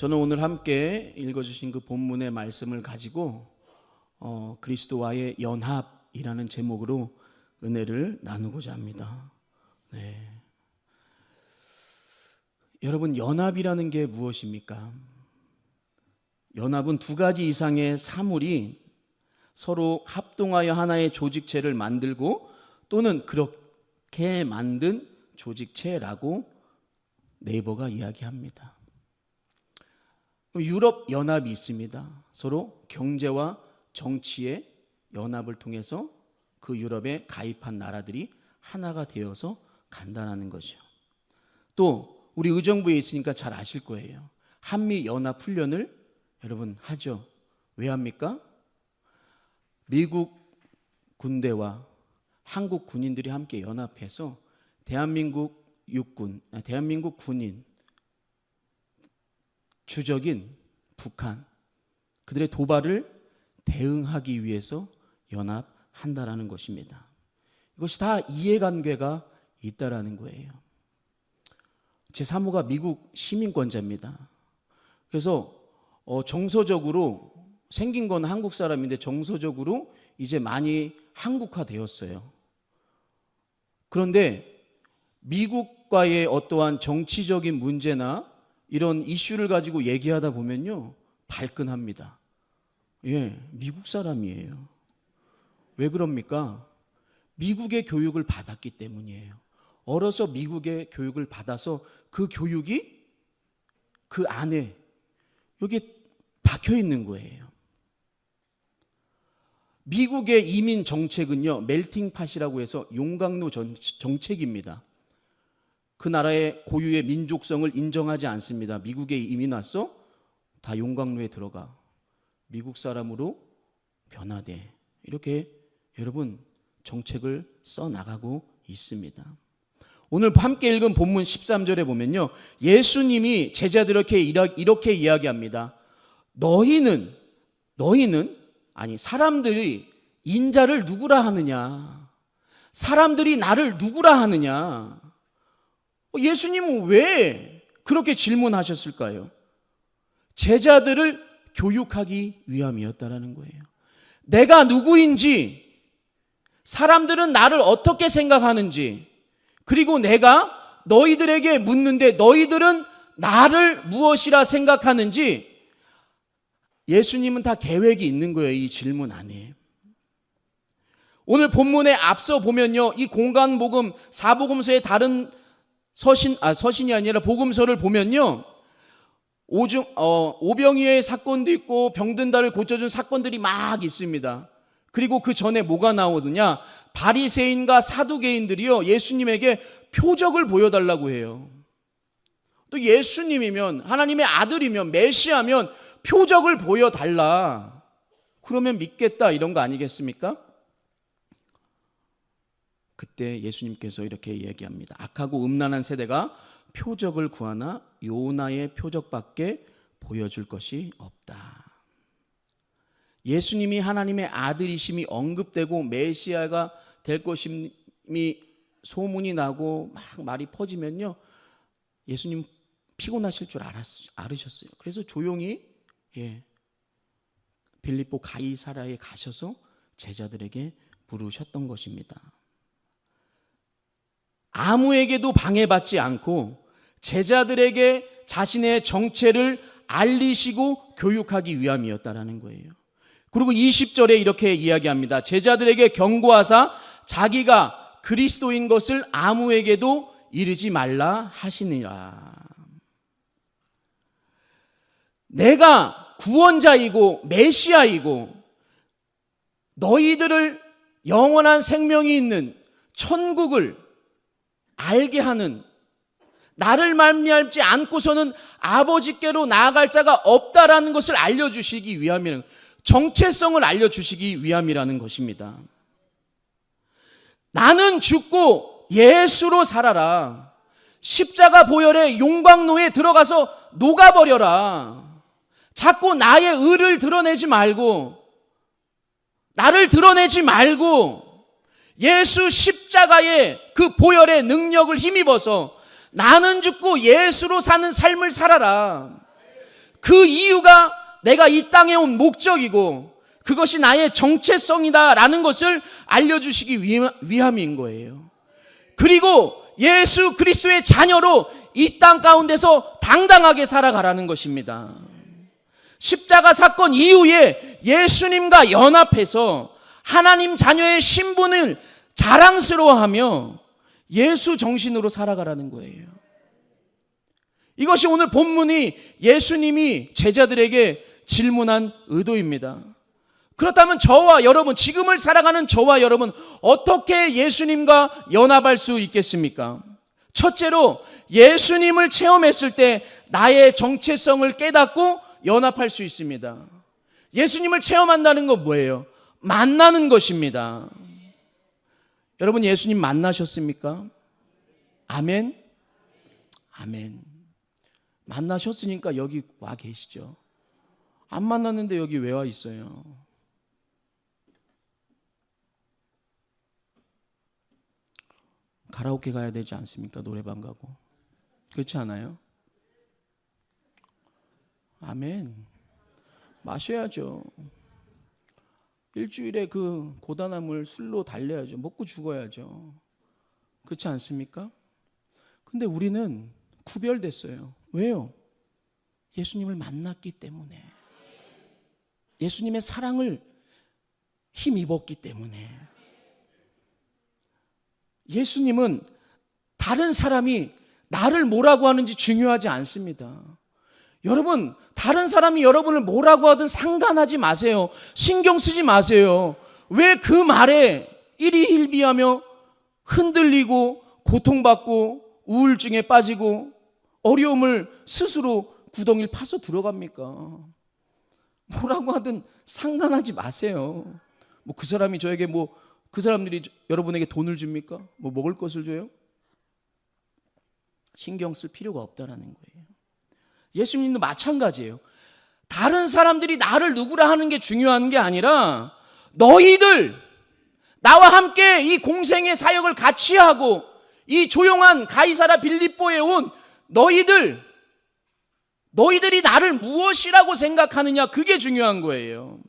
저는 오늘 함께 읽어주신 그 본문의 말씀을 가지고 그리스도와의 연합이라는 제목으로 은혜를 나누고자 합니다. 네. 여러분, 연합이라는 게 무엇입니까? 연합은 두 가지 이상의 사물이 서로 합동하여 하나의 조직체를 만들고 또는 그렇게 만든 조직체라고 네이버가 이야기합니다. 유럽 연합이 있습니다. 서로 경제와 정치의 연합을 통해서 그 유럽에 가입한 나라들이 하나가 되어서 간다는 거죠. 또 우리 의정부에 있으니까 잘 아실 거예요. 한미 연합 훈련을 여러분 하죠. 왜 합니까? 미국 군대와 한국 군인들이 함께 연합해서 대한민국 군인, 주적인 북한, 그들의 도발을 대응하기 위해서 연합한다라는 것입니다. 이것이 다 이해관계가 있다라는 거예요. 제 사모가 미국 시민권자입니다. 그래서 정서적으로 생긴 건 한국 사람인데 정서적으로 이제 많이 한국화되었어요. 그런데 미국과의 어떠한 정치적인 문제나 이런 이슈를 가지고 얘기하다 보면요, 발끈합니다. 미국 사람이에요. 왜 그럽니까? 미국의 교육을 받았기 때문이에요. 어려서 미국의 교육을 받아서 그 교육이 그 안에 여기 박혀 있는 거예요. 미국의 이민 정책은요, 멜팅팟이라고 해서 용광로 정책입니다. 그 나라의 고유의 민족성을 인정하지 않습니다. 미국에 이민 왔어? 다 용광로에 들어가. 미국 사람으로 변화돼. 이렇게 여러분 정책을 써나가고 있습니다. 오늘 함께 읽은 본문 13절에 보면요, 예수님이 제자들에게 이렇게 이야기합니다. 사람들이 인자를 누구라 하느냐? 사람들이 나를 누구라 하느냐? 예수님은 왜 그렇게 질문하셨을까요? 제자들을 교육하기 위함이었다라는 거예요. 내가 누구인지, 사람들은 나를 어떻게 생각하는지, 그리고 내가 너희들에게 묻는데 너희들은 나를 무엇이라 생각하는지 예수님은 다 계획이 있는 거예요. 이 질문 안에. 오늘 본문에 앞서 보면요, 이 공간복음 사복음서의 다른 서신이 아니라 복음서를 보면요, 오병이어의 사건도 있고 병든 자를 고쳐준 사건들이 막 있습니다. 그리고 그 전에 뭐가 나오느냐, 바리새인과 사두개인들이요, 예수님에게 표적을 보여달라고 해요. 또 예수님이면, 하나님의 아들이면, 메시아면 표적을 보여달라, 그러면 믿겠다, 이런 거 아니겠습니까? 그때 예수님께서 이렇게 얘기합니다. 악하고 음란한 세대가 표적을 구하나 요나의 표적밖에 보여줄 것이 없다. 예수님이 하나님의 아들이심이 언급되고 메시아가 될 것임이 소문이 나고 막 말이 퍼지면요, 예수님 피곤하실 줄 알으셨어요. 그래서 조용히 빌립보 가이사랴에 가셔서 제자들에게 부르셨던 것입니다. 아무에게도 방해받지 않고 제자들에게 자신의 정체를 알리시고 교육하기 위함이었다라는 거예요. 그리고 20절에 이렇게 이야기합니다. 제자들에게 경고하사 자기가 그리스도인 것을 아무에게도 이르지 말라 하시니라. 내가 구원자이고 메시아이고 너희들을 영원한 생명이 있는 천국을 알게 하는, 나를 말미암지 않고서는 아버지께로 나아갈 자가 없다라는 것을 알려주시기 위함이라는, 정체성을 알려주시기 위함이라는 것입니다. 나는 죽고 예수로 살아라. 십자가 보혈의 용광로에 들어가서 녹아버려라. 자꾸 나의 의를 드러내지 말고, 나를 드러내지 말고 예수 십자가의 그 보혈의 능력을 힘입어서 나는 죽고 예수로 사는 삶을 살아라. 그 이유가 내가 이 땅에 온 목적이고 그것이 나의 정체성이다라는 것을 알려주시기 위함인 거예요. 그리고 예수 그리스도의 자녀로 이 땅 가운데서 당당하게 살아가라는 것입니다. 십자가 사건 이후에 예수님과 연합해서 하나님 자녀의 신분을 자랑스러워하며 예수 정신으로 살아가라는 거예요. 이것이 오늘 본문이 예수님이 제자들에게 질문한 의도입니다. 그렇다면 저와 여러분, 지금을 살아가는 저와 여러분, 어떻게 예수님과 연합할 수 있겠습니까? 첫째로 예수님을 체험했을 때 나의 정체성을 깨닫고 연합할 수 있습니다. 예수님을 체험한다는 건 뭐예요? 만나는 것입니다. 여러분, 예수님 만나셨습니까? 아멘? 아멘. 만나셨으니까 여기 와 계시죠. 안 만났는데 여기 왜 와 있어요? 가라오케 가야 되지 않습니까? 노래방 가고. 그렇지 않아요? 아멘. 마셔야죠. 일주일에 그 고단함을 술로 달래야죠. 먹고 죽어야죠. 그렇지 않습니까? 근데 우리는 구별됐어요. 왜요? 예수님을 만났기 때문에. 예수님의 사랑을 힘입었기 때문에. 예수님은 다른 사람이 나를 뭐라고 하는지 중요하지 않습니다. 여러분, 다른 사람이 여러분을 뭐라고 하든 상관하지 마세요. 신경 쓰지 마세요. 왜 그 말에 일희일비하며 흔들리고 고통받고 우울증에 빠지고 어려움을 스스로 구덩이를 파서 들어갑니까? 뭐라고 하든 상관하지 마세요. 뭐 그 사람이 저에게 그 사람들이 여러분에게 돈을 줍니까? 뭐 먹을 것을 줘요? 신경 쓸 필요가 없다라는 거예요. 예수님도 마찬가지예요. 다른 사람들이 나를 누구라 하는 게 중요한 게 아니라 너희들, 나와 함께 이 공생의 사역을 같이 하고 이 조용한 가이사라 빌립보에 온 너희들이 나를 무엇이라고 생각하느냐, 그게 중요한 거예요.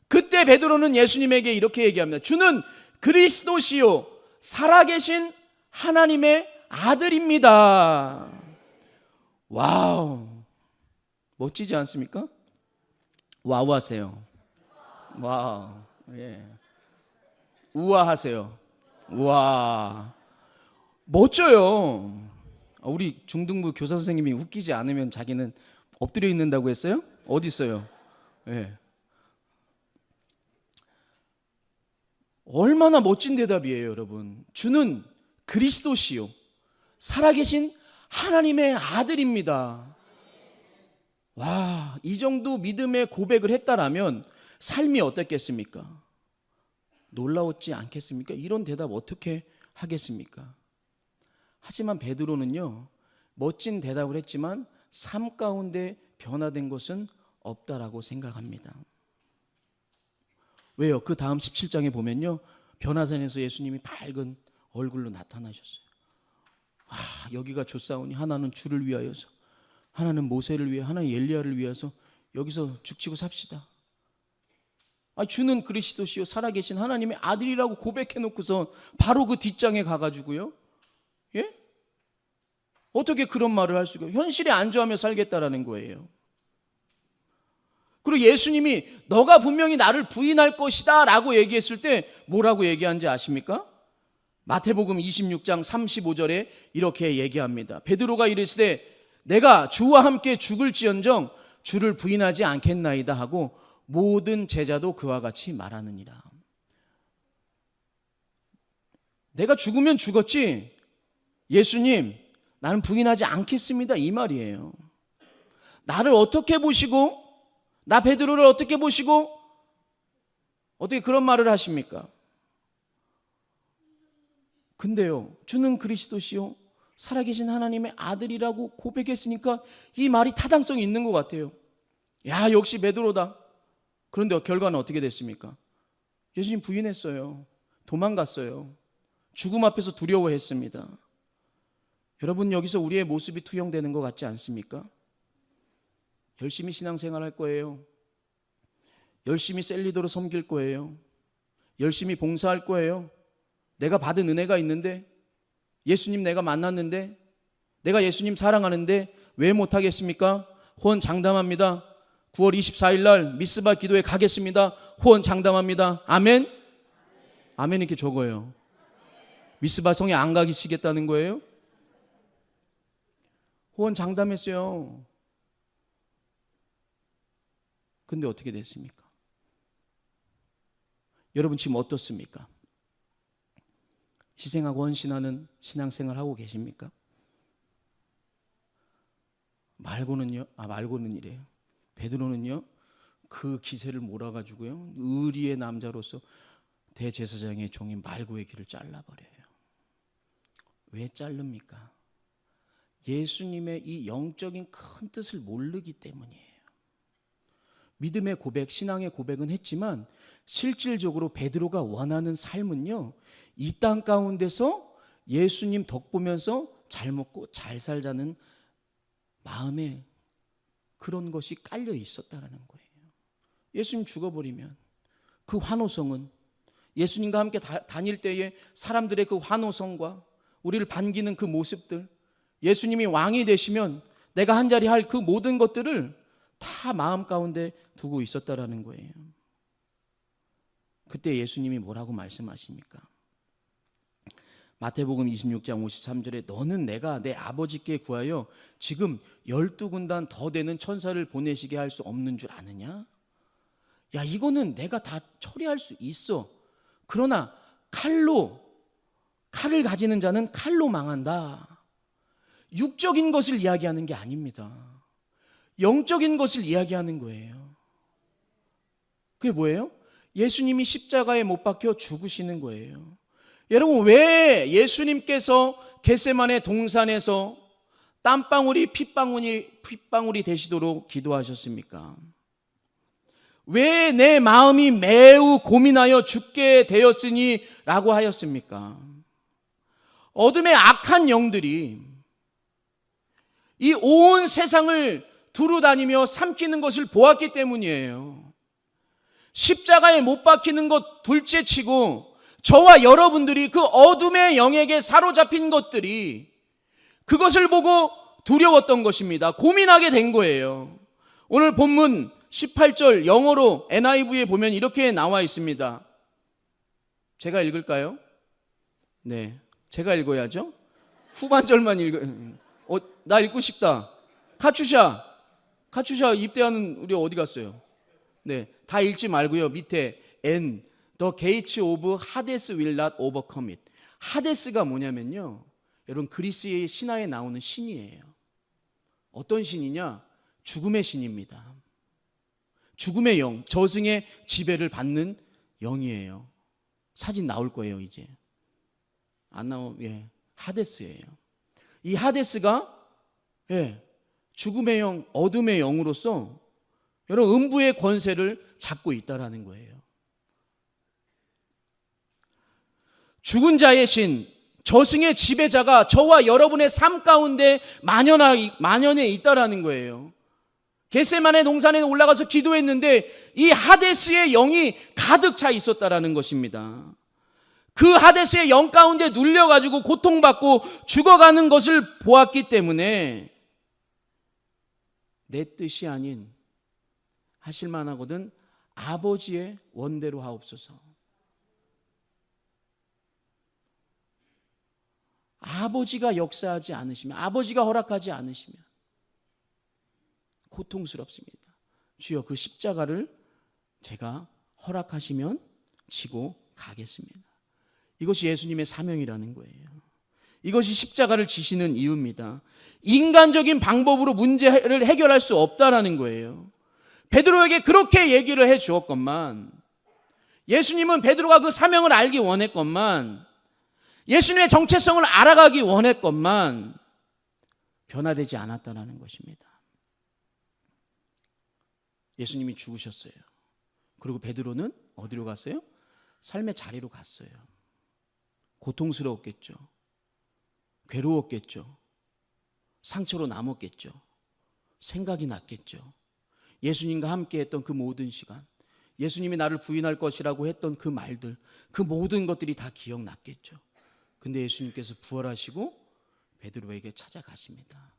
그때 베드로는 예수님에게 이렇게 얘기합니다. 주는 그리스도시요 살아계신 하나님의 아들입니다. 와우, 멋지지 않습니까? 와우 하세요. 와우, 예. 우아하세요. 와, 멋져요. 우리 중등부 교사 선생님이 웃기지 않으면 자기는 엎드려 있는다고 했어요? 어디 있어요? 예. 얼마나 멋진 대답이에요, 여러분. 주는 그리스도시요 살아계신 하나님의 아들입니다. 와, 이 정도 믿음의 고백을 했다라면 삶이 어떻겠습니까? 놀라웠지 않겠습니까? 이런 대답 어떻게 하겠습니까? 하지만 베드로는요, 멋진 대답을 했지만 삶 가운데 변화된 것은 없다라고 생각합니다. 왜요? 그 다음 17장에 보면요, 변화산에서 예수님이 밝은 얼굴로 나타나셨어요. 여기가 좋사오니 하나는 주를 위하여서, 하나는 모세를 위해, 하나는 엘리야를 위해서 여기서 죽치고 삽시다. 주는 그리스도시요 살아계신 하나님의 아들이라고 고백해놓고서 바로 그 뒷장에 가가지고요, 예? 어떻게 그런 말을 할 수가? 현실에 안주하며 살겠다라는 거예요. 그리고 예수님이 너가 분명히 나를 부인할 것이다 라고 얘기했을 때 뭐라고 얘기한지 아십니까? 마태복음 26장 35절에 이렇게 얘기합니다. 베드로가 이르시되 내가 주와 함께 죽을지언정 주를 부인하지 않겠나이다 하고 모든 제자도 그와 같이 말하느니라. 내가 죽으면 죽었지 예수님 나는 부인하지 않겠습니다, 이 말이에요. 나를 어떻게 보시고, 나 베드로를 어떻게 보시고 어떻게 그런 말을 하십니까? 근데요, 주는 그리스도시요 살아계신 하나님의 아들이라고 고백했으니까 이 말이 타당성이 있는 것 같아요. 야, 역시 베드로다. 그런데 결과는 어떻게 됐습니까? 예수님 부인했어요. 도망갔어요. 죽음 앞에서 두려워했습니다. 여러분, 여기서 우리의 모습이 투영되는 것 같지 않습니까? 열심히 신앙생활 할 거예요. 열심히 셀리더로 섬길 거예요. 열심히 봉사할 거예요. 내가 받은 은혜가 있는데, 예수님 내가 만났는데, 내가 예수님 사랑하는데 왜 못하겠습니까? 호언 장담합니다. 9월 24일 날 미스바 기도에 가겠습니다. 호언 장담합니다. 아멘? 아멘 이렇게 적어요. 미스바 성에 안 가시겠다는 거예요? 호언 장담했어요. 근데 어떻게 됐습니까? 여러분 지금 어떻습니까? 희생하고 헌신하는 신앙생활 하고 계십니까? 말고는 이래요. 베드로는요, 그 기세를 몰아가지고요, 의리의 남자로서 대제사장의 종인 말고의 귀를 잘라버려요. 왜 자릅니까? 예수님의 이 영적인 큰 뜻을 모르기 때문이에요. 믿음의 고백, 신앙의 고백은 했지만 실질적으로 베드로가 원하는 삶은요, 이 땅 가운데서 예수님 덕 보면서 잘 먹고 잘 살자는 마음에 그런 것이 깔려 있었다라는 거예요. 예수님 죽어버리면 그 환호성은, 예수님과 함께 다닐 때의 사람들의 그 환호성과 우리를 반기는 그 모습들, 예수님이 왕이 되시면 내가 한자리 할 그 모든 것들을 다 마음 가운데 두고 있었다라는 거예요. 그때 예수님이 뭐라고 말씀하십니까? 마태복음 26장 53절에 너는 내가 내 아버지께 구하여 지금 12군단 더 되는 천사를 보내시게 할 수 없는 줄 아느냐? 야, 이거는 내가 다 처리할 수 있어. 그러나 칼을 가지는 자는 칼로 망한다. 육적인 것을 이야기하는 게 아닙니다. 영적인 것을 이야기하는 거예요. 그게 뭐예요? 예수님이 십자가에 못 박혀 죽으시는 거예요. 여러분, 왜 예수님께서 겟세마네 동산에서 땀방울이 핏방울이 되시도록 기도하셨습니까? 왜 내 마음이 매우 고민하여 죽게 되었으니 라고 하였습니까? 어둠의 악한 영들이 이 온 세상을 두루다니며 삼키는 것을 보았기 때문이에요. 십자가에 못 박히는 것 둘째치고 저와 여러분들이 그 어둠의 영에게 사로잡힌 것들이 그것을 보고 두려웠던 것입니다. 고민하게 된 거예요. 오늘 본문 18절 영어로 NIV에 보면 이렇게 나와 있습니다. 제가 읽을까요? 네, 제가 읽어야죠. 후반절만 나 읽고 싶다. 카추샤 입대하는 우리 어디 갔어요? 네, 다 읽지 말고요. 밑에 And the gates of Hades will not overcome it. 하데스가 뭐냐면요, 여러분 그리스의 신화에 나오는 신이에요. 어떤 신이냐? 죽음의 신입니다. 죽음의 영, 저승의 지배를 받는 영이에요. 사진 나올 거예요. 이제 안 하데스예요. 이 하데스가 죽음의 영, 어둠의 영으로서 여러분 음부의 권세를 잡고 있다라는 거예요. 죽은 자의 신, 저승의 지배자가 저와 여러분의 삶 가운데 만연해 있다라는 거예요. 겟세마네 동산에 올라가서 기도했는데 이 하데스의 영이 가득 차 있었다라는 것입니다. 그 하데스의 영 가운데 눌려가지고 고통받고 죽어가는 것을 보았기 때문에 내 뜻이 아닌 하실 만하거든 아버지의 원대로 하옵소서. 아버지가 역사하지 않으시면, 아버지가 허락하지 않으시면 고통스럽습니다. 주여 그 십자가를 제가 허락하시면 지고 가겠습니다. 이것이 예수님의 사명이라는 거예요. 이것이 십자가를 지시는 이유입니다. 인간적인 방법으로 문제를 해결할 수 없다라는 거예요. 베드로에게 그렇게 얘기를 해 주었건만, 예수님은 베드로가 그 사명을 알기 원했건만, 예수님의 정체성을 알아가기 원했건만 변화되지 않았다는 것입니다. 예수님이 죽으셨어요. 그리고 베드로는 어디로 갔어요? 삶의 자리로 갔어요. 고통스러웠겠죠. 괴로웠겠죠. 상처로 남았겠죠. 생각이 났겠죠. 예수님과 함께 했던 그 모든 시간, 예수님이 나를 부인할 것이라고 했던 그 말들, 그 모든 것들이 다 기억났겠죠. 근데 예수님께서 부활하시고 베드로에게 찾아가십니다.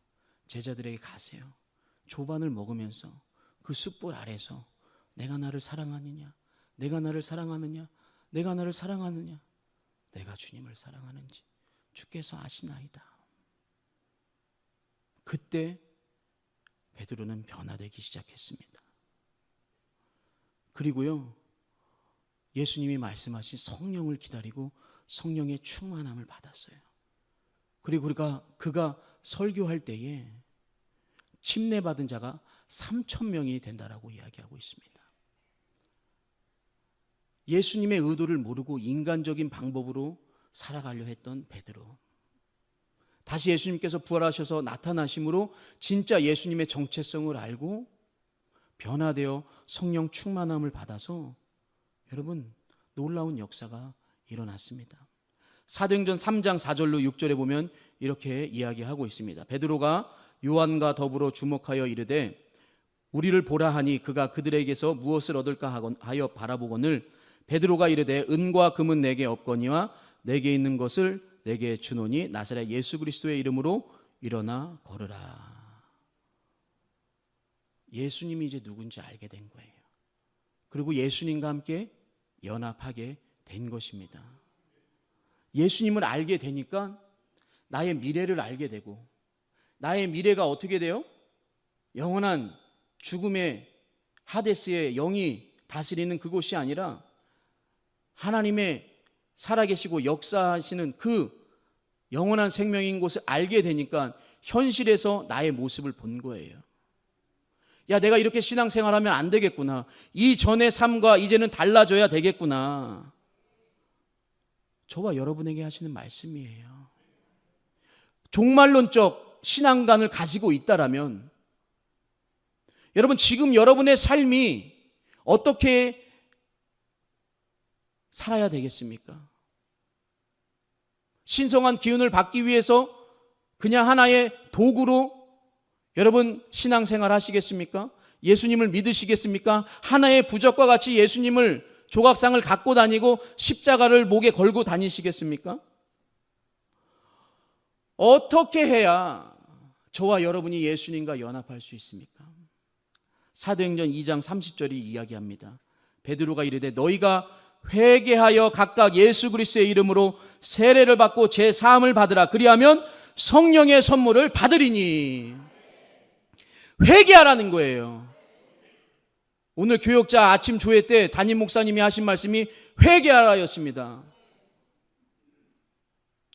제자들에게 가세요. 조반을 먹으면서 그 숯불 아래서 내가 나를 사랑하느냐, 내가 나를 사랑하느냐, 내가 나를 사랑하느냐, 내가 주님을 사랑하는지 주께서 아시나이다. 그때 베드로는 변화되기 시작했습니다. 그리고요, 예수님이 말씀하신 성령을 기다리고 성령의 충만함을 받았어요. 그리고 그가 설교할 때에 침례받은 자가 3,000명이 된다라고 이야기하고 있습니다. 예수님의 의도를 모르고 인간적인 방법으로 살아가려 했던 베드로, 다시 예수님께서 부활하셔서 나타나심으로 진짜 예수님의 정체성을 알고 변화되어 성령 충만함을 받아서 여러분 놀라운 역사가 일어났습니다. 사도행전 3장 4절로 6절에 보면 이렇게 이야기하고 있습니다. 베드로가 요한과 더불어 주목하여 이르되 우리를 보라 하니 그가 그들에게서 무엇을 얻을까 하여 바라보거늘 베드로가 이르되 은과 금은 내게 없거니와 내게 있는 것을 내게 주노니 나사렛 예수 그리스도의 이름으로 일어나 걸으라. 예수님이 이제 누군지 알게 된 거예요. 그리고 예수님과 함께 연합하게 된 것입니다. 예수님을 알게 되니까 나의 미래를 알게 되고, 나의 미래가 어떻게 돼요? 영원한 죽음의 하데스의 영이 다스리는 그곳이 아니라 하나님의 살아계시고 역사하시는 그 영원한 생명인 곳을 알게 되니까 현실에서 나의 모습을 본 거예요. 야, 내가 이렇게 신앙생활하면 안 되겠구나. 이전의 삶과 이제는 달라져야 되겠구나. 저와 여러분에게 하시는 말씀이에요. 종말론적 신앙관을 가지고 있다라면 여러분, 지금 여러분의 삶이 어떻게 살아야 되겠습니까? 신성한 기운을 받기 위해서 그냥 하나의 도구로 여러분 신앙생활 하시겠습니까? 예수님을 믿으시겠습니까? 하나의 부적과 같이 예수님을 조각상을 갖고 다니고 십자가를 목에 걸고 다니시겠습니까? 어떻게 해야 저와 여러분이 예수님과 연합할 수 있습니까? 사도행전 2장 30절이 이야기합니다. 베드로가 이르되 너희가 회개하여 각각 예수 그리스도의 이름으로 세례를 받고 제사함을 받으라. 그리하면 성령의 선물을 받으리니. 회개하라는 거예요. 오늘 교역자 아침 조회 때 담임 목사님이 하신 말씀이 회개하라였습니다.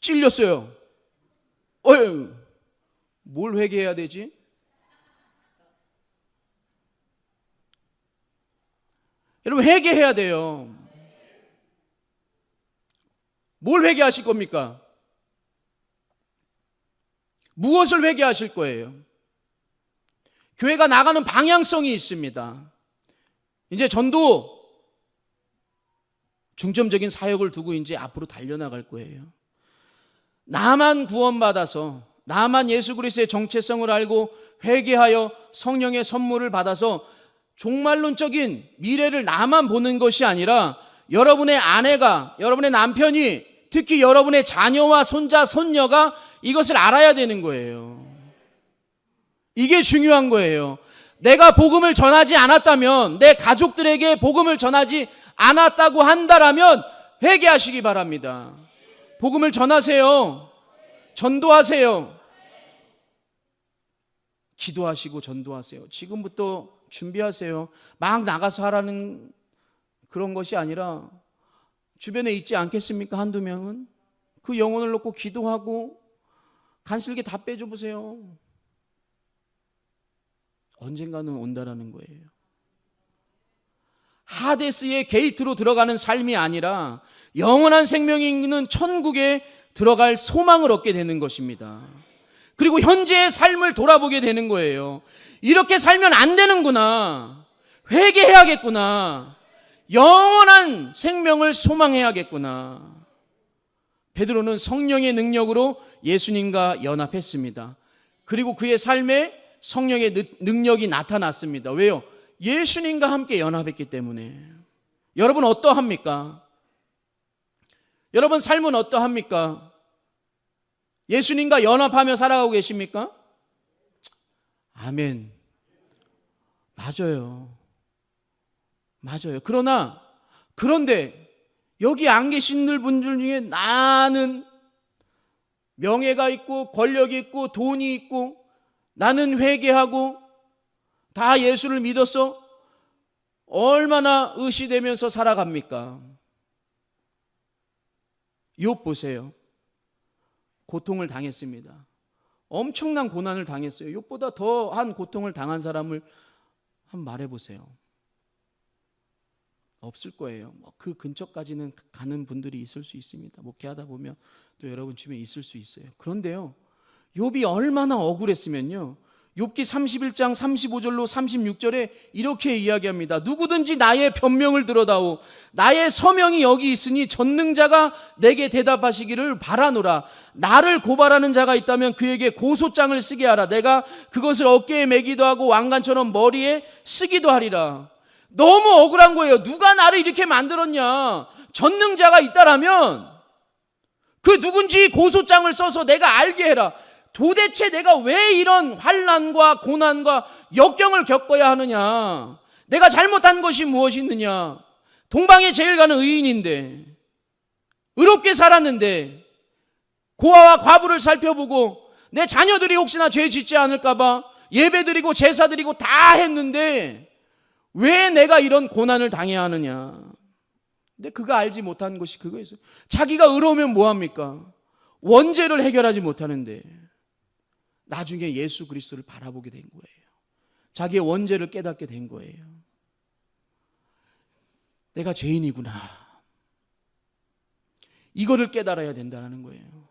찔렸어요. 뭘 회개해야 되지? 여러분, 회개해야 돼요. 뭘 회개하실 겁니까? 무엇을 회개하실 거예요? 교회가 나가는 방향성이 있습니다. 이제 전도 중점적인 사역을 두고 이제 앞으로 달려나갈 거예요. 나만 구원받아서, 나만 예수 그리스도의 정체성을 알고 회개하여 성령의 선물을 받아서 종말론적인 미래를 나만 보는 것이 아니라 여러분의 아내가, 여러분의 남편이, 특히 여러분의 자녀와 손자, 손녀가 이것을 알아야 되는 거예요. 이게 중요한 거예요. 내가 복음을 전하지 않았다면, 내 가족들에게 복음을 전하지 않았다고 한다라면 회개하시기 바랍니다. 복음을 전하세요. 전도하세요. 기도하시고 전도하세요. 지금부터 준비하세요. 막 나가서 하라는 그런 것이 아니라 주변에 있지 않겠습니까? 한두 명은 그 영혼을 놓고 기도하고 간슬게 다 빼줘 보세요. 언젠가는 온다라는 거예요. 하데스의 게이트로 들어가는 삶이 아니라 영원한 생명이 있는 천국에 들어갈 소망을 얻게 되는 것입니다. 그리고 현재의 삶을 돌아보게 되는 거예요. 이렇게 살면 안 되는구나. 회개해야겠구나. 영원한 생명을 소망해야겠구나. 베드로는 성령의 능력으로 예수님과 연합했습니다. 그리고 그의 삶에 성령의 능력이 나타났습니다. 왜요? 예수님과 함께 연합했기 때문에. 여러분 어떠합니까? 여러분 삶은 어떠합니까? 예수님과 연합하며 살아가고 계십니까? 아멘. 맞아요. 그런데 여기 안 계신 분들 중에 나는 명예가 있고 권력이 있고 돈이 있고 나는 회개하고 다 예수를 믿었어. 얼마나 의시되면서 살아갑니까? 욥 보세요. 고통을 당했습니다. 엄청난 고난을 당했어요. 욥보다 더한 고통을 당한 사람을 한번 말해보세요. 없을 거예요. 그 근처까지는 가는 분들이 있을 수 있습니다. 목회하다 보면 또 여러분 주변에 있을 수 있어요. 그런데요, 욥이 얼마나 억울했으면요, 욥기 31장 35절로 36절에 이렇게 이야기합니다. 누구든지 나의 변명을 들어다오. 나의 서명이 여기 있으니 전능자가 내게 대답하시기를 바라노라. 나를 고발하는 자가 있다면 그에게 고소장을 쓰게 하라. 내가 그것을 어깨에 매기도 하고 왕관처럼 머리에 쓰기도 하리라. 너무 억울한 거예요. 누가 나를 이렇게 만들었냐. 전능자가 있다라면 그 누군지 고소장을 써서 내가 알게 해라. 도대체 내가 왜 이런 환난과 고난과 역경을 겪어야 하느냐. 내가 잘못한 것이 무엇이 있느냐. 동방에 제일 가는 의인인데, 의롭게 살았는데, 고아와 과부를 살펴보고 내 자녀들이 혹시나 죄 짓지 않을까 봐 예배드리고 제사드리고 다 했는데 왜 내가 이런 고난을 당해야 하느냐. 근데 그가 알지 못한 것이 그거였어요. 자기가 의로우면 뭐합니까? 원죄를 해결하지 못하는데 나중에 예수 그리스도를 바라보게 된 거예요. 자기의 원죄를 깨닫게 된 거예요. 내가 죄인이구나. 이거를 깨달아야 된다는 거예요.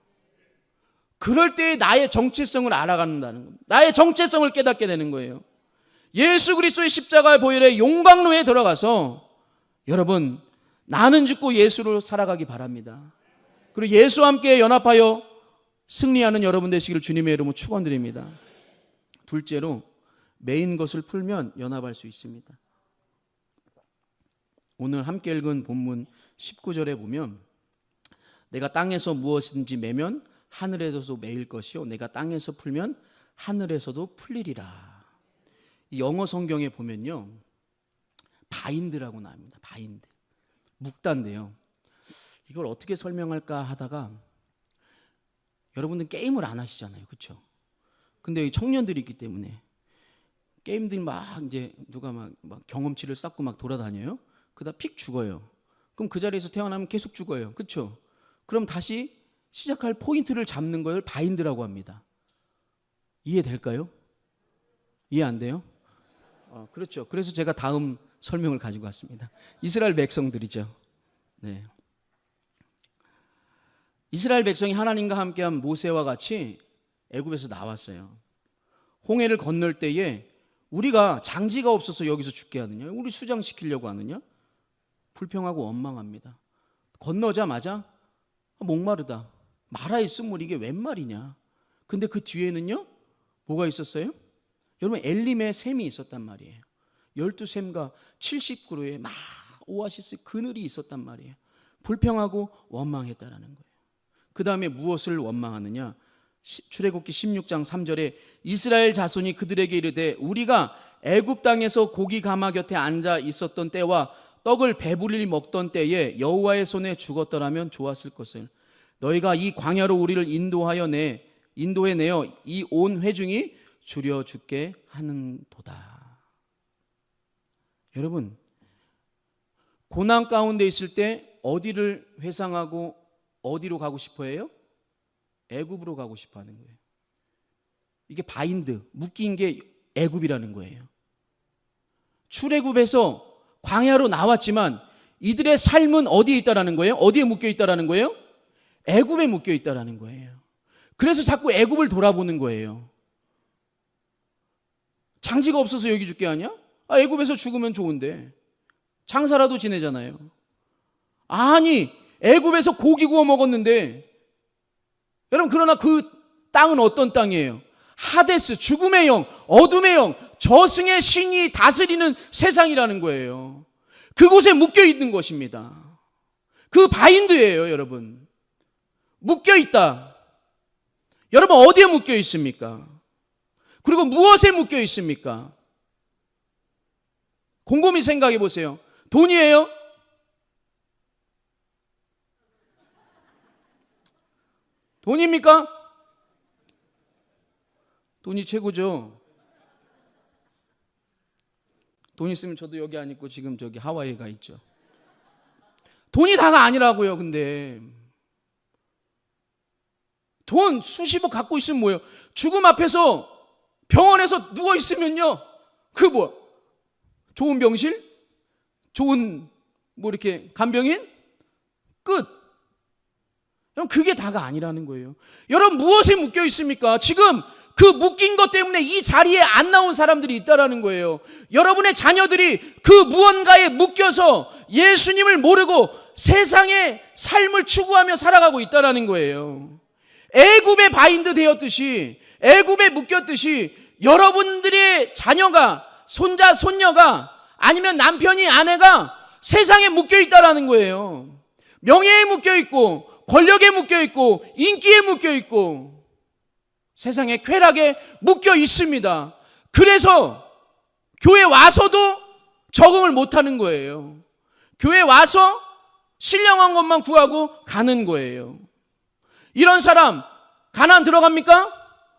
그럴 때 나의 정체성을 알아간다는 겁니다. 나의 정체성을 깨닫게 되는 거예요. 예수 그리스도의 십자가의 보혈의 용광로에 들어가서 여러분 나는 죽고 예수로 살아가기 바랍니다. 그리고 예수와 함께 연합하여 승리하는 여러분 되시기를 주님의 이름으로 축원드립니다. 둘째로 메인 것을 풀면 연합할 수 있습니다. 오늘 함께 읽은 본문 19절에 보면 내가 땅에서 무엇인지 매면 하늘에서도 매일 것이요 내가 땅에서 풀면 하늘에서도 풀리리라. 영어 성경에 보면요 바인드라고 나옵니다. 바인드, 묵다인데요. 이걸 어떻게 설명할까 하다가 여러분들 게임을 안 하시잖아요, 그렇죠? 근데 여기 청년들이 있기 때문에 게임들이 막 이제 누가 막 경험치를 쌓고 막 돌아다녀요. 그러다 픽 죽어요. 그럼 그 자리에서 태어나면 계속 죽어요, 그렇죠? 그럼 다시 시작할 포인트를 잡는 걸 바인드라고 합니다. 이해될까요? 이해 안 돼요? 그렇죠. 그래서 제가 다음 설명을 가지고 왔습니다. 이스라엘 백성들이죠. 네. 이스라엘 백성이 하나님과 함께한 모세와 같이 애굽에서 나왔어요. 홍해를 건널 때에 우리가 장지가 없어서 여기서 죽게 하느냐, 우리 수장시키려고 하느냐, 불평하고 원망합니다. 건너자마자 목마르다, 마라 있으면 이게 웬 말이냐. 근데 그 뒤에는요 뭐가 있었어요? 여러분 엘림의 샘이 있었단 말이에요. 12샘과 70그루의 막 오아시스 그늘이 있었단 말이에요. 불평하고 원망했다라는 거예요. 그 다음에 무엇을 원망하느냐? 출애굽기 16장 3절에 이스라엘 자손이 그들에게 이르되 우리가 애굽 땅에서 고기 가마 곁에 앉아 있었던 때와 떡을 배불리 먹던 때에 여호와의 손에 죽었더라면 좋았을 것을. 너희가 이 광야로 우리를 인도해 내어 이 온 회중이 줄여 죽게 하는도다. 여러분 고난 가운데 있을 때 어디를 회상하고 어디로 가고 싶어 해요? 애굽으로 가고 싶어 하는 거예요. 이게 바인드, 묶인 게 애굽이라는 거예요. 출애굽에서 광야로 나왔지만 이들의 삶은 어디에 있다라는 거예요? 어디에 묶여 있다라는 거예요? 애굽에 묶여 있다라는 거예요. 그래서 자꾸 애굽을 돌아보는 거예요. 장지가 없어서 여기 죽게 하냐? 애굽에서 죽으면 좋은데 장사라도 지내잖아요. 아니 애굽에서 고기 구워 먹었는데 여러분 그러나 그 땅은 어떤 땅이에요? 하데스, 죽음의 영, 어둠의 영, 저승의 신이 다스리는 세상이라는 거예요. 그곳에 묶여 있는 것입니다. 그 바인드예요, 여러분. 묶여 있다. 여러분 어디에 묶여 있습니까? 그리고 무엇에 묶여 있습니까? 곰곰이 생각해 보세요. 돈이에요? 돈입니까? 돈이 최고죠. 돈 있으면 저도 여기 안 있고 지금 저기 하와이에 가 있죠. 돈이 다가 아니라고요. 근데 돈 수십억 갖고 있으면 뭐예요? 죽음 앞에서 병원에서 누워 있으면요, 그 뭐 좋은 병실, 좋은 뭐 이렇게 간병인 끝. 여러분 그게 다가 아니라는 거예요. 여러분 무엇에 묶여 있습니까? 지금 그 묶인 것 때문에 이 자리에 안 나온 사람들이 있다라는 거예요. 여러분의 자녀들이 그 무언가에 묶여서 예수님을 모르고 세상의 삶을 추구하며 살아가고 있다라는 거예요. 애굽에 바인드 되었듯이, 애굽에 묶였듯이 여러분들의 자녀가, 손자, 손녀가, 아니면 남편이, 아내가 세상에 묶여 있다라는 거예요. 명예에 묶여 있고, 권력에 묶여 있고, 인기에 묶여 있고, 세상의 쾌락에 묶여 있습니다. 그래서 교회 와서도 적응을 못하는 거예요. 교회 와서 신령한 것만 구하고 가는 거예요. 이런 사람 가나안 들어갑니까?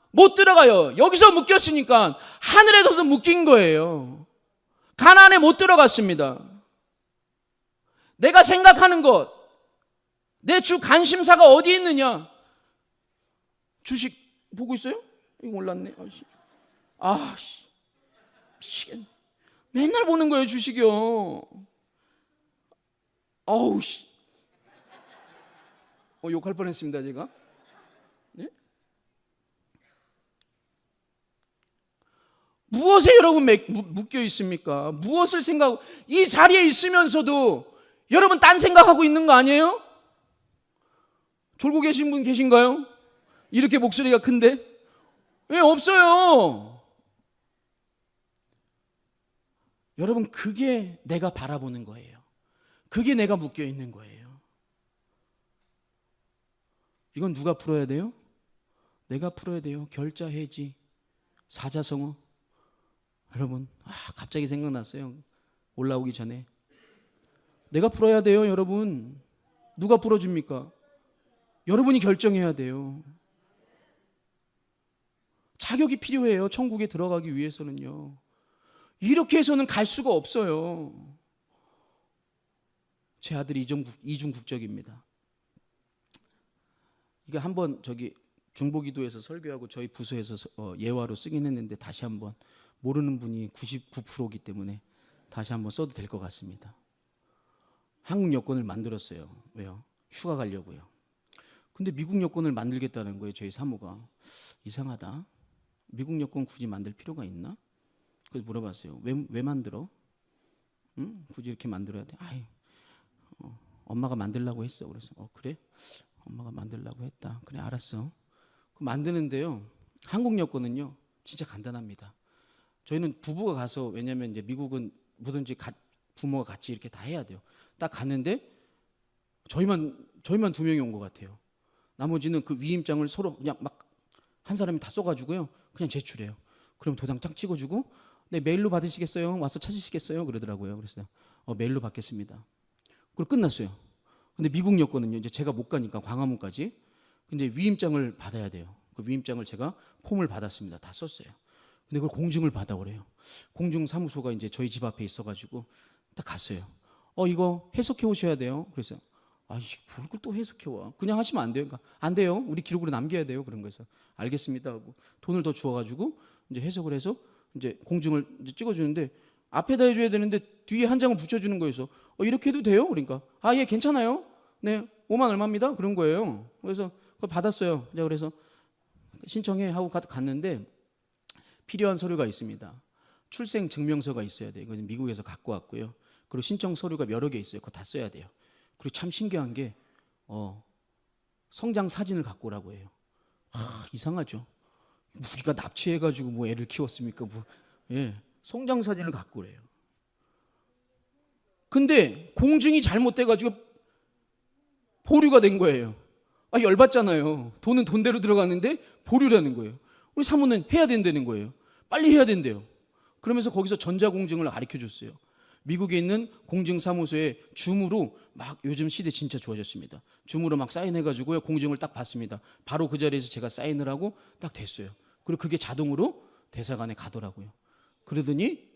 못 들어가요. 여기서 묶였으니까 하늘에서도 묶인 거예요. 가나안에 못 들어갔습니다. 내가 생각하는 것, 내 주 관심사가 어디 있느냐? 주식 보고 있어요? 이거 몰랐네. 미치겠네. 맨날 보는 거예요, 주식이요. 욕할 뻔했습니다, 제가. 네? 무엇에 여러분 묶여 있습니까? 무엇을 생각하고, 이 자리에 있으면서도 여러분 딴 생각하고 있는 거 아니에요? 졸고 계신 분 계신가요? 이렇게 목소리가 큰데? 왜 없어요? 여러분 그게 내가 바라보는 거예요. 그게 내가 묶여 있는 거예요. 이건 누가 풀어야 돼요? 내가 풀어야 돼요. 결자 해지, 사자성어. 여러분 갑자기 생각났어요. 올라오기 전에 내가 풀어야 돼요. 여러분 누가 풀어줍니까? 여러분이 결정해야 돼요. 자격이 필요해요. 천국에 들어가기 위해서는요. 이렇게 해서는 갈 수가 없어요. 제 아들이 이중 국적입니다. 이게 한번 저기 중보기도에서 설교하고 저희 부서에서 예화로 쓰긴 했는데 다시 한번 모르는 분이 99%이기 때문에 다시 한번 써도 될 것 같습니다. 한국 여권을 만들었어요. 왜요? 휴가 가려고요. 근데 미국 여권을 만들겠다는 거예요. 저희 사모가. 이상하다. 미국 여권 굳이 만들 필요가 있나? 그래서 물어봤어요. 왜 만들어? 응? 굳이 이렇게 만들어야 돼? 엄마가 만들라고 했어. 그래서 그래? 엄마가 만들라고 했다. 그래 알았어. 만드는데요. 한국 여권은요. 진짜 간단합니다. 저희는 부부가 가서, 왜냐면 이제 미국은 뭐든지 부모가 같이 이렇게 다 해야 돼요. 딱 갔는데 저희만 두 명이 온 것 같아요. 나머지는 그 위임장을 서로 그냥 막 한 사람이 다 써가지고요. 그냥 제출해요. 그럼 도장 쫙 찍어주고, 네, 메일로 받으시겠어요? 와서 찾으시겠어요? 그러더라고요. 그래서 메일로 받겠습니다. 그리고 끝났어요. 근데 미국 여권은요, 이제 제가 못 가니까 광화문까지. 근데 위임장을 받아야 돼요. 그 위임장을 제가 폼을 받았습니다. 다 썼어요. 근데 그걸 공증을 받아오래요. 공증 사무소가 이제 저희 집 앞에 있어가지고 딱 갔어요. 이거 해석해 오셔야 돼요. 그래서 그걸 또 해석해 와. 그냥 하시면 안 돼요. 그러니까 안 돼요. 우리 기록으로 남겨야 돼요. 그런 거에서 알겠습니다 하고 돈을 더 주어가지고 이제 해석을 해서 이제 공증을 이제 찍어주는데 앞에다 해줘야 되는데 뒤에 한 장을 붙여주는 거여서 이렇게 해도 돼요? 그러니까 예 괜찮아요. 네 5만 얼마입니다. 그런 거예요. 그래서 그걸 받았어요. 그래서 신청해 하고 갔는데 필요한 서류가 있습니다. 출생 증명서가 있어야 돼요. 이건 미국에서 갖고 왔고요. 그리고 신청 서류가 여러 개 있어요. 그거 다 써야 돼요. 그리고 참 신기한 게 성장 사진을 갖고 오라고 해요. 이상하죠. 우리가 납치해가지고 뭐 애를 키웠습니까? 뭐, 예, 성장 사진을 갖고 그래요. 근데 공증이 잘못돼가지고 보류가 된 거예요. 열받잖아요. 돈은 돈대로 들어갔는데 보류라는 거예요. 우리 사모는 해야 된다는 거예요. 빨리 해야 된대요. 그러면서 거기서 전자공증을 가르쳐줬어요. 미국에 있는 공증사무소에 줌으로 막, 요즘 시대 진짜 좋아졌습니다. 줌으로 막 사인해가지고요, 공증을 딱 받습니다. 바로 그 자리에서 제가 사인을 하고 딱 됐어요. 그리고 그게 자동으로 대사관에 가더라고요. 그러더니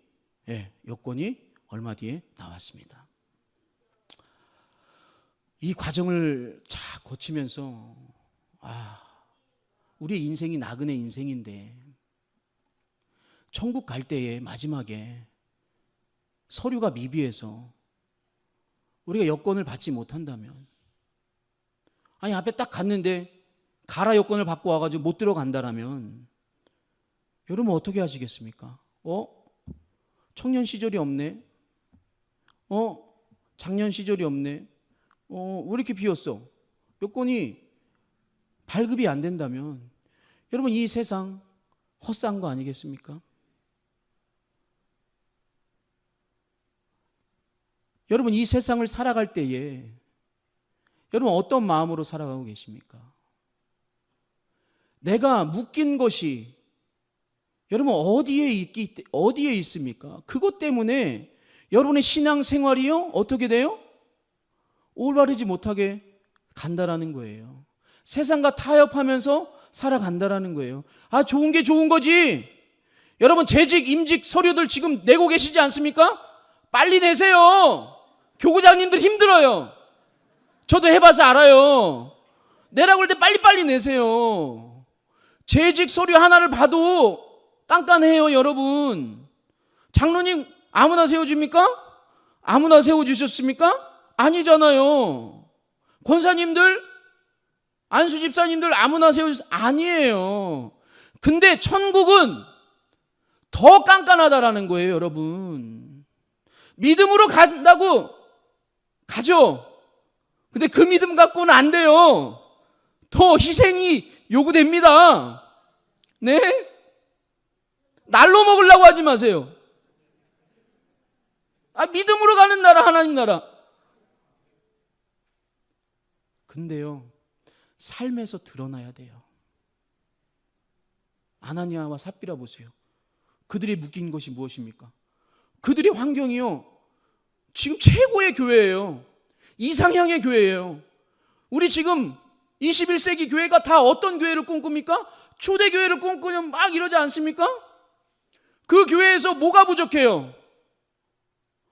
여권이 얼마 뒤에 나왔습니다. 이 과정을 쫙 거치면서 우리의 인생이 나그네 인생인데 천국 갈 때에 마지막에 서류가 미비해서 우리가 여권을 받지 못한다면, 앞에 딱 갔는데 가라 여권을 받고 와가지고 못 들어간다라면 여러분 어떻게 하시겠습니까? 청년 시절이 없네. 작년 시절이 없네. 왜 이렇게 비었어? 여권이 발급이 안 된다면 여러분 이 세상 헛산 거 아니겠습니까? 여러분 이 세상을 살아갈 때에 여러분 어떤 마음으로 살아가고 계십니까? 내가 묶인 것이 여러분 어디에 있습니까? 그것 때문에 여러분의 신앙생활이요 어떻게 돼요? 올바르지 못하게 간다라는 거예요. 세상과 타협하면서 살아간다라는 거예요. 좋은 게 좋은 거지. 여러분 재직 임직 서류들 지금 내고 계시지 않습니까? 빨리 내세요. 교구장님들 힘들어요. 저도 해봐서 알아요. 내라고 할 때 빨리빨리 내세요. 재직 서류 하나를 봐도 깐깐해요, 여러분. 장로님 아무나 세워줍니까? 아무나 세워주셨습니까? 아니잖아요. 권사님들, 안수 집사님들 아무나 아니에요. 근데 천국은 더 깐깐하다라는 거예요, 여러분. 믿음으로 간다고 가죠. 근데 그 믿음 갖고는 안 돼요. 더 희생이 요구됩니다. 네? 날로 먹으려고 하지 마세요. 믿음으로 가는 나라, 하나님 나라. 근데요, 삶에서 드러나야 돼요. 아나니아와 삽비라 보세요. 그들이 묶인 것이 무엇입니까? 그들의 환경이요, 지금 최고의 교회예요. 이상향의 교회예요. 우리 지금 21세기 교회가 다 어떤 교회를 꿈꿉니까? 초대교회를 꿈꾸면 막 이러지 않습니까? 그 교회에서 뭐가 부족해요?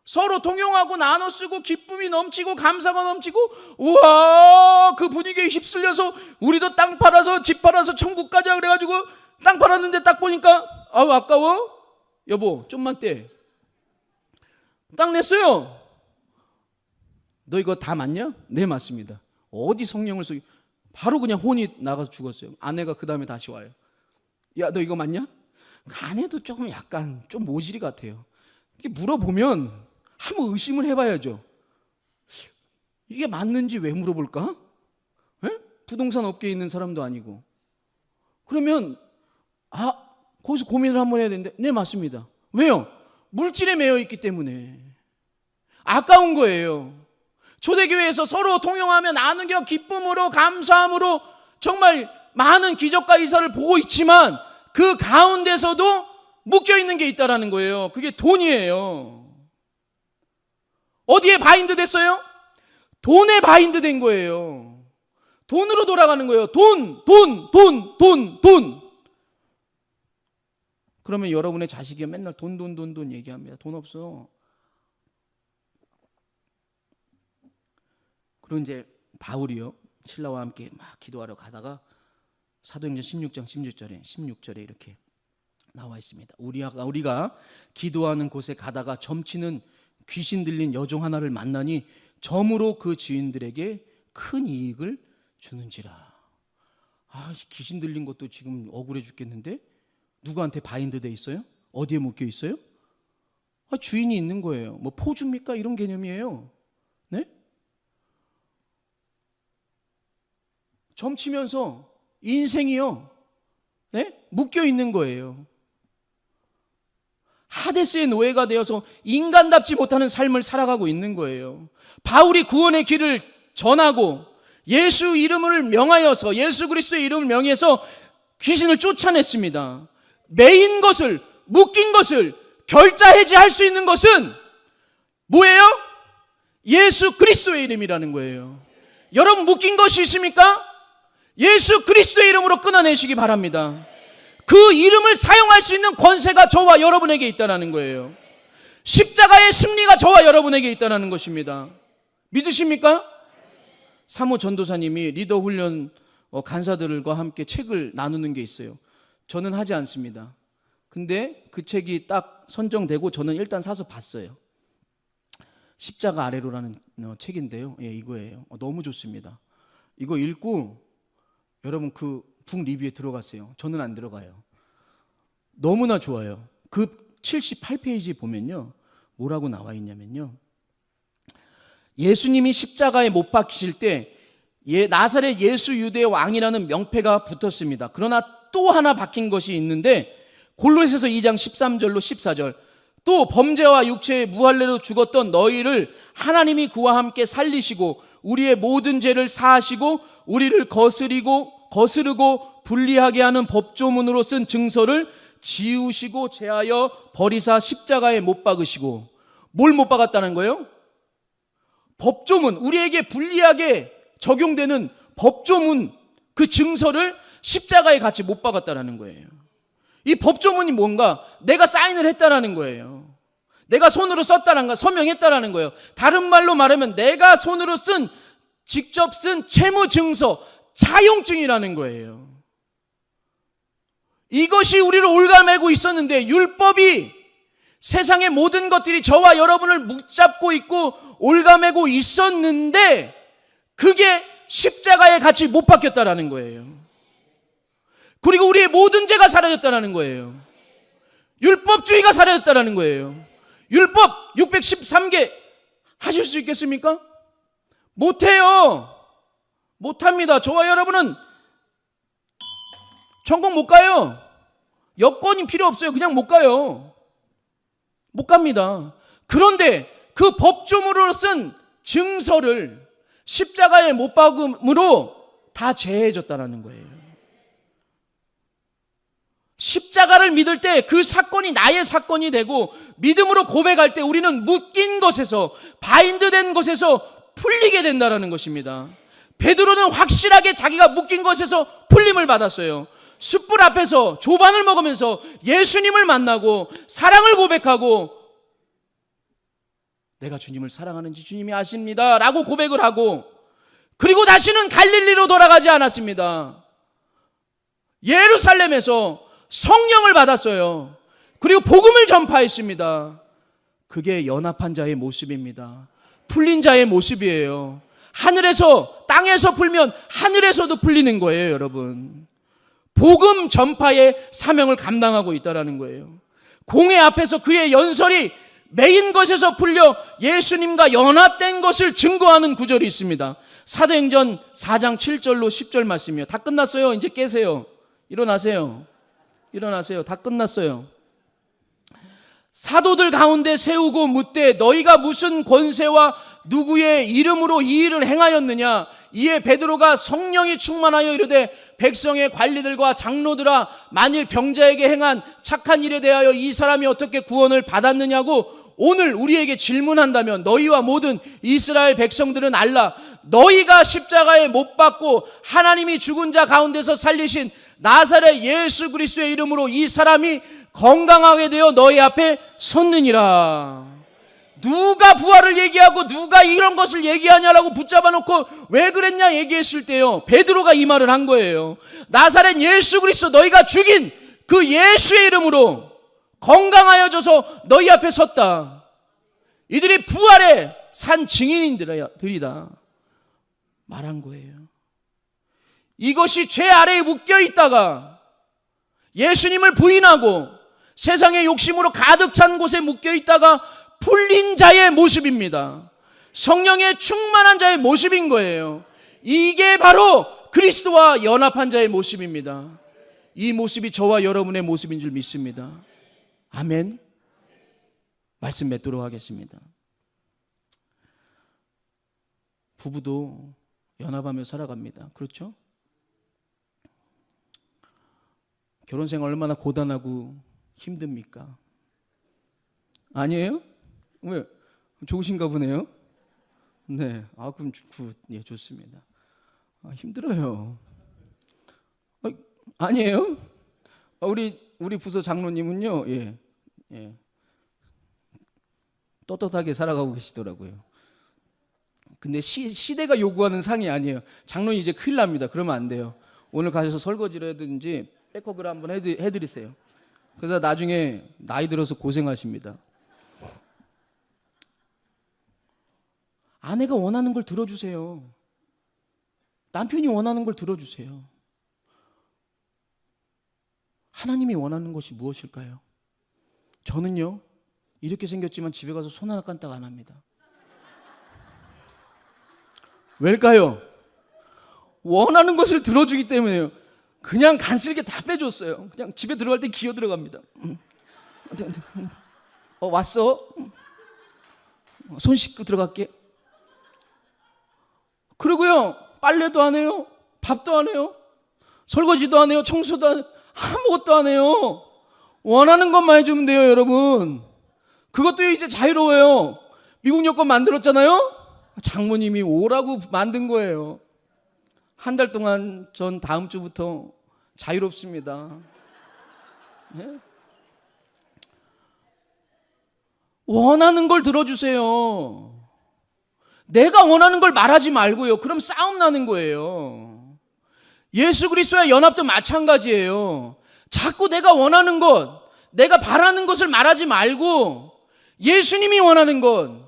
서로 통용하고 나눠 쓰고 기쁨이 넘치고 감사가 넘치고, 우와, 그 분위기에 휩쓸려서 우리도 땅 팔아서 집 팔아서 천국 가자 그래가지고 땅 팔았는데 딱 보니까 아까워? 여보 좀만 떼. 땅 냈어요. 너 이거 다 맞냐? 네 맞습니다. 어디 성령을 쏘기, 바로 그냥 혼이 나가서 죽었어요. 아내가 그 다음에 다시 와요. 야, 너 이거 맞냐? 아내도 조금 약간 좀 모질이 같아요. 이게 물어보면 한번 의심을 해봐야죠. 이게 맞는지 왜 물어볼까? 에? 부동산 업계에 있는 사람도 아니고. 그러면 거기서 고민을 한번 해야 되는데, 네 맞습니다. 왜요? 물질에 매여 있기 때문에 아까운 거예요. 초대교회에서 서로 통용하며 나누겨 기쁨으로 감사함으로 정말 많은 기적과 이사를 보고 있지만 그 가운데서도 묶여있는 게 있다라는 거예요. 그게 돈이에요. 어디에 바인드 됐어요? 돈에 바인드 된 거예요. 돈으로 돌아가는 거예요. 돈. 그러면 여러분의 자식이 맨날 돈 얘기합니다. 돈 없어. 그리고 이제 바울이요, 신라와 함께 막 기도하러 가다가 사도행전 16장 16절에 이렇게 나와 있습니다. 우리가 기도하는 곳에 가다가 점치는 귀신 들린 여종 하나를 만나니 점으로 그 주인들에게 큰 이익을 주는지라. 귀신 들린 것도 지금 억울해 죽겠는데 누구한테 바인드 돼 있어요? 어디에 묶여 있어요? 주인이 있는 거예요. 뭐 포주입니까? 이런 개념이에요. 네? 점치면서 인생이요, 네? 묶여 있는 거예요. 하데스의 노예가 되어서 인간답지 못하는 삶을 살아가고 있는 거예요. 바울이 구원의 길을 전하고 예수 이름을 명하여서, 예수 그리스도의 이름을 명해서 귀신을 쫓아냈습니다. 매인 것을, 묶인 것을 결자해지할 수 있는 것은 뭐예요? 예수 그리스도의 이름이라는 거예요. 여러분 묶인 것이 있습니까? 예수 그리스도의 이름으로 끊어내시기 바랍니다. 그 이름을 사용할 수 있는 권세가 저와 여러분에게 있다는 거예요. 십자가의 승리가 저와 여러분에게 있다는 것입니다. 믿으십니까? 사모 전도사님이 리더 훈련 간사들과 함께 책을 나누는 게 있어요. 저는 하지 않습니다. 근데 그 책이 딱 선정되고 저는 일단 사서 봤어요. 십자가 아래로라는 책인데요. 예, 이거예요. 너무 좋습니다. 이거 읽고 여러분 그 북 리뷰에 들어가세요. 저는 안 들어가요. 너무나 좋아요. 그 78페이지 보면요. 뭐라고 나와 있냐면요. 예수님이 십자가에 못 박히실 때 나사렛 예수 유대의 왕이라는 명패가 붙었습니다. 그러나 또 하나 박힌 것이 있는데 골로새서 2장 13절로 14절, 또 범죄와 육체의 무할례로 죽었던 너희를 하나님이 그와 함께 살리시고 우리의 모든 죄를 사하시고 우리를 거스르고 불리하게 하는 법조문으로 쓴 증서를 지우시고 제하여 버리사 십자가에 못 박으시고. 뭘 못 박았다는 거예요? 법조문, 우리에게 불리하게 적용되는 법조문, 그 증서를 십자가에 같이 못 박았다는 거예요. 이 법조문이 뭔가? 내가 사인을 했다라는 거예요. 내가 손으로 썼다는 거, 서명했다라는 거예요. 다른 말로 말하면 내가 손으로 직접 쓴 채무증서, 차용증이라는 거예요. 이것이 우리를 올가매고 있었는데, 율법이 세상의 모든 것들이 저와 여러분을 붙잡고 있고 올가매고 있었는데 그게 십자가에 같이 못 박혔다라는 거예요. 그리고 우리의 모든 죄가 사라졌다는 거예요. 율법주의가 사라졌다는 거예요. 율법 613개 하실 수 있겠습니까? 못해요. 못합니다. 저와 여러분은 천국 못 가요. 여건이 필요 없어요. 그냥 못 가요. 못 갑니다. 그런데 그 법조문으로 쓴 증서를 십자가에 못 박음으로 다 제해졌다는 거예요. 십자가를 믿을 때 그 사건이 나의 사건이 되고 믿음으로 고백할 때 우리는 묶인 것에서, 바인드된 것에서 풀리게 된다는 것입니다. 베드로는 확실하게 자기가 묶인 것에서 풀림을 받았어요. 숯불 앞에서 조반을 먹으면서 예수님을 만나고 사랑을 고백하고, 내가 주님을 사랑하는지 주님이 아십니다 라고 고백을 하고, 그리고 다시는 갈릴리로 돌아가지 않았습니다. 예루살렘에서 성령을 받았어요. 그리고 복음을 전파했습니다. 그게 연합한 자의 모습입니다. 풀린 자의 모습이에요. 하늘에서, 땅에서 풀면 하늘에서도 풀리는 거예요, 여러분. 복음 전파의 사명을 감당하고 있다는 거예요. 공회 앞에서 그의 연설이 매인 것에서 풀려 예수님과 연합된 것을 증거하는 구절이 있습니다. 사도행전 4장 7절로 10절 말씀이요. 다 끝났어요. 이제 깨세요. 일어나세요. 일어나세요. 다 끝났어요. 사도들 가운데 세우고 묻되 너희가 무슨 권세와 누구의 이름으로 이 일을 행하였느냐? 이에 베드로가 성령이 충만하여 이르되 백성의 관리들과 장로들아, 만일 병자에게 행한 착한 일에 대하여 이 사람이 어떻게 구원을 받았느냐고 오늘 우리에게 질문한다면 너희와 모든 이스라엘 백성들은 알라. 너희가 십자가에 못 박고 하나님이 죽은 자 가운데서 살리신 나사렛 예수 그리스도의 이름으로 이 사람이 건강하게 되어 너희 앞에 섰느니라. 누가 부활을 얘기하고 누가 이런 것을 얘기하냐라고 붙잡아 놓고 왜 그랬냐 얘기했을 때요, 베드로가 이 말을 한 거예요. 나사렛 예수 그리스도, 너희가 죽인 그 예수의 이름으로 건강하여져서 너희 앞에 섰다. 이들이 부활의 산 증인들이다 말한 거예요. 이것이 죄 아래에 묶여 있다가 예수님을 부인하고 세상의 욕심으로 가득 찬 곳에 묶여 있다가 풀린 자의 모습입니다. 성령의 충만한 자의 모습인 거예요. 이게 바로 그리스도와 연합한 자의 모습입니다. 이 모습이 저와 여러분의 모습인 줄 믿습니다. 아멘. 말씀 맺도록 하겠습니다. 부부도 연합하며 살아갑니다. 그렇죠? 결혼 생활 얼마나 고단하고 힘듭니까? 아니에요? 왜? 좋으신가 보네요. 네, 그럼 예, 좋습니다. 힘들어요. 아니에요? 우리 부서 장로님은요, 예, 떳떳하게 살아가고 계시더라고요. 근데 시대가 요구하는 상이 아니에요. 장로님 이제 큰일 납니다. 그러면 안 돼요. 오늘 가셔서 설거지를 하든지 백허그를 한번 해드리세요. 그래서 나중에 나이 들어서 고생하십니다. 아내가 원하는 걸 들어주세요. 남편이 원하는 걸 들어주세요. 하나님이 원하는 것이 무엇일까요? 저는요, 이렇게 생겼지만 집에 가서 손 하나 깐딱 안 합니다. 왜일까요? 원하는 것을 들어주기 때문에요. 그냥 간슬게 다 빼줬어요. 그냥 집에 들어갈 때 기어 들어갑니다. 왔어? 손 씻고 들어갈게. 그리고요, 빨래도 안 해요. 밥도 안 해요. 설거지도 안 해요. 청소도 안 해요. 아무것도 안 해요. 원하는 것만 해주면 돼요, 여러분. 그것도 이제 자유로워요. 미국 여권 만들었잖아요. 장모님이 오라고 만든 거예요. 한 달 동안 전 다음 주부터 자유롭습니다. 네? 원하는 걸 들어주세요. 내가 원하는 걸 말하지 말고요. 그럼 싸움 나는 거예요. 예수 그리스도의 연합도 마찬가지예요. 자꾸 내가 원하는 것, 내가 바라는 것을 말하지 말고 예수님이 원하는 것,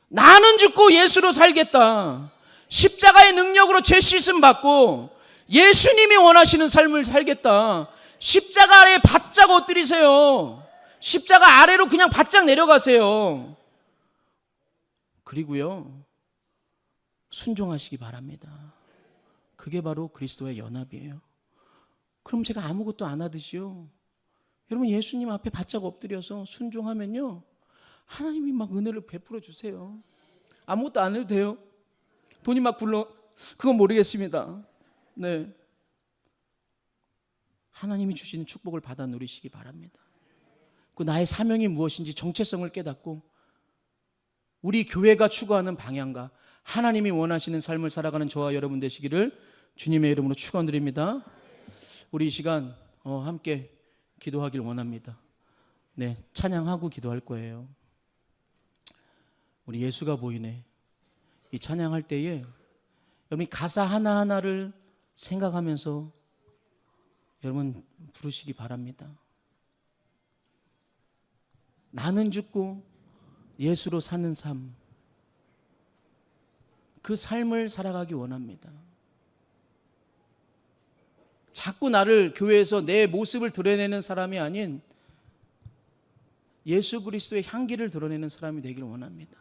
나는 죽고 예수로 살겠다. 십자가의 능력으로 죄 씻음 받고 예수님이 원하시는 삶을 살겠다. 십자가 아래에 바짝 엎드리세요. 십자가 아래로 그냥 바짝 내려가세요. 그리고요, 순종하시기 바랍니다. 그게 바로 그리스도의 연합이에요. 그럼 제가 아무것도 안 하듯이요, 여러분 예수님 앞에 바짝 엎드려서 순종하면요, 하나님이 막 은혜를 베풀어 주세요. 아무것도 안 해도 돼요. 돈이 막 굴러, 그건 모르겠습니다. 네, 하나님이 주시는 축복을 받아 누리시기 바랍니다. 그 나의 사명이 무엇인지 정체성을 깨닫고 우리 교회가 추구하는 방향과 하나님이 원하시는 삶을 살아가는 저와 여러분 되시기를 주님의 이름으로 축원드립니다. 우리 이 시간 함께 기도하길 원합니다. 네, 찬양하고 기도할 거예요. 우리 예수가 보이네. 이 찬양할 때에 여러분이 가사 하나하나를 생각하면서 여러분 부르시기 바랍니다. 나는 죽고 예수로 사는 삶, 그 삶을 살아가기 원합니다. 자꾸 나를 교회에서 내 모습을 드러내는 사람이 아닌 예수 그리스도의 향기를 드러내는 사람이 되기를 원합니다.